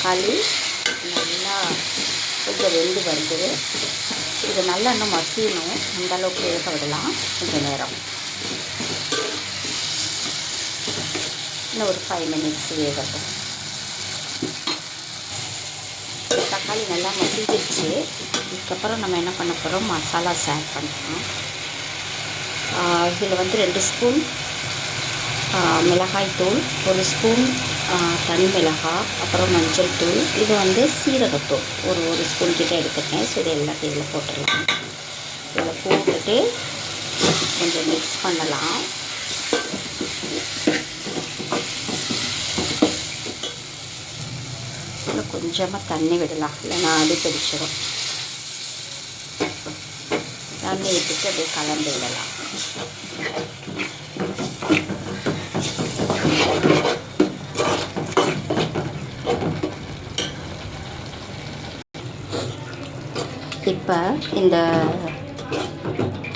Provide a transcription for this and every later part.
தக்காளி நல்லா கொஞ்சம் வெந்து வருது. இது நல்லா இன்னும் மசியணும், அந்தளவுக்கு வேக விடலாம் கொஞ்சம் நேரம். இன்னும் ஒரு 5 minutes வேகட்டும். தக்காளி நல்லா மசிஞ்சிருச்சு. இதுக்கப்புறம் நம்ம என்ன பண்ண போகிறோம், மசாலாஸ் ஆட் பண்ணுறோம். இதில் வந்து 2 ஸ்பூன் மிளகாய் தூள், 1 ஸ்பூன் தனி மிளகாய், அப்புறம் மஞ்சள் தூள், இது வந்து சீரகத்தூள் ஒரு ஸ்பூன் கிட்டே எடுத்துருக்கேன். ஸோ இது எல்லாத்தையும் இதில் போட்டுடலாம். இதில் போட்டுட்டு கொஞ்சம் மிக்ஸ் பண்ணலாம். இதில் கொஞ்சமாக தண்ணி விடலாம், இல்லைன்னா அடி பிடிச்சிடும். தண்ணி விட்டுட்டு அப்படியே கலந்து விடலாம். இப்போ இந்த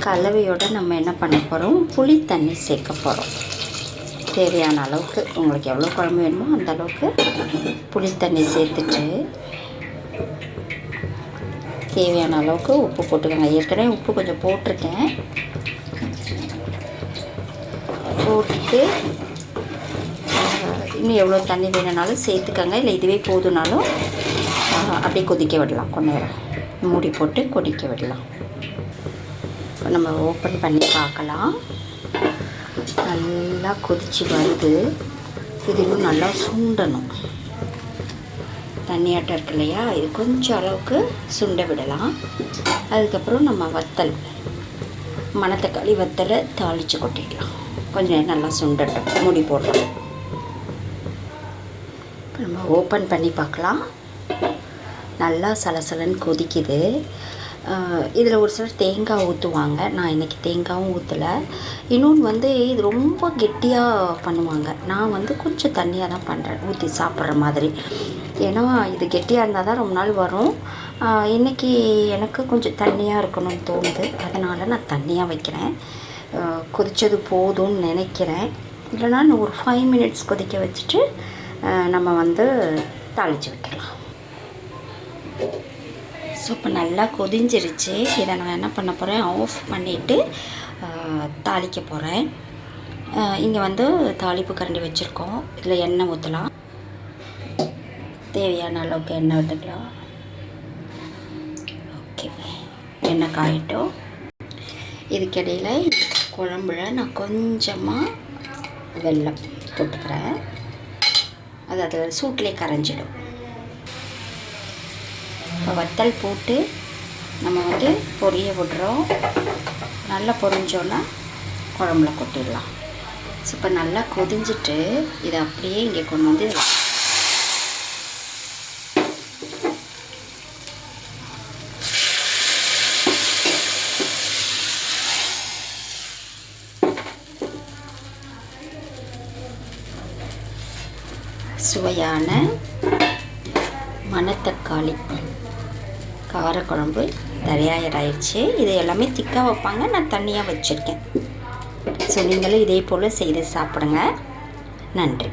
கலவையோடு நம்ம என்ன பண்ண போகிறோம், புளி தண்ணி சேர்க்க போகிறோம். தேவையான அளவுக்கு, உங்களுக்கு எவ்வளோ குழம்பு வேணுமோ அந்த அளவுக்கு புளி தண்ணி சேர்த்துட்டு தேவையான அளவுக்கு உப்பு போட்டுக்கோங்க. ஏற்கனவே உப்பு கொஞ்சம் போட்டிருக்கேன். போட்டுட்டு இன்னும் எவ்வளோ தண்ணி வேணுனாலும் சேர்த்துக்கோங்க, இல்லை இதுவே போதுனாலும் அப்படியே கொதிக்க விடலாம். கொஞ்ச நேரம் மூடி போட்டு கொதிக்க விடலாம். இப்போ நம்ம ஓப்பன் பண்ணி பார்க்கலாம். நல்லா கொதித்து வருது. இது இன்னும் நல்லா சுண்டணும். தண்ணியாட்டம் இருக்கு இல்லையா, இது கொஞ்சம் அளவுக்கு சுண்ட விடலாம். அதுக்கப்புறம் நம்ம வத்தல், மணத்தக்காளி வத்தலை தாளித்து கொட்டிடலாம். கொஞ்சம் நேரம் நல்லா சுண்டட்டும், மூடி போடலாம். இப்போ நம்ம ஓப்பன் பண்ணி பார்க்கலாம். நல்லா சலசலன்னு கொதிக்குது. இதில் ஒரு சிலர் தேங்காய் ஊற்றுவாங்க. நான் இன்றைக்கி தேங்காயும் ஊற்றலை. இன்னொன்று வந்து இது ரொம்ப கெட்டியாக பண்ணுவாங்க. நான் வந்து கொஞ்சம் தண்ணியாக தான் பண்ணுறேன், ஊற்றி சாப்பிட்ற மாதிரி. ஏன்னா இது கெட்டியாக இருந்தால் தான் ரொம்ப நாள் வரும். இன்றைக்கி எனக்கு கொஞ்சம் தண்ணியாக இருக்கணும்னு தோணுது, அதனால் நான் தண்ணியாக வைக்கிறேன். கொதித்தது போதும்னு நினைக்கிறேன். இல்லைனா இன்னும் ஒரு 5 minutes கொதிக்க வச்சுட்டு நம்ம வந்து தாளித்து விட்டுடலாம். ஸோ இப்போ நல்லா கொதிஞ்சிருச்சு. இதை நான் என்ன பண்ண போகிறேன், ஆஃப் பண்ணிவிட்டு தாளிக்க போகிறேன். இங்கே வந்து தாளிப்பு கரண்டி வச்சுருக்கோம். இதில் எண்ணெய் ஊற்றலாம். தேவையான அளவுக்கு எண்ணெய் விட்டுக்கலாம். ஓகே, எண்ணெய் காயட்டும். இதுக்கிடையில் குழம்புல நான் கொஞ்சமாக வெல்லம் போட்டுக்கிறேன். அது சூட்டிலே கரைஞ்சிடும். இப்போ வத்தல் போட்டு நம்ம வந்து பொரிய விடுறோம். நல்லா பொரிஞ்சோன்னா குழம்புல கொட்டிடலாம். ஸோ இப்போ நல்லா கொதிஞ்சிட்டு இதை அப்படியே இங்கே கொண்டு வந்து சுவையான மணத்தக்காளி காரக்குழம்பு தயாராகிடுச்சு. இது எல்லாமே திக்காக வைப்பாங்க, நான் தண்ணியாக வச்சுருக்கேன். ஸோ நீங்களும் இதே போல் செய்து சாப்பிடுங்க. நன்றி.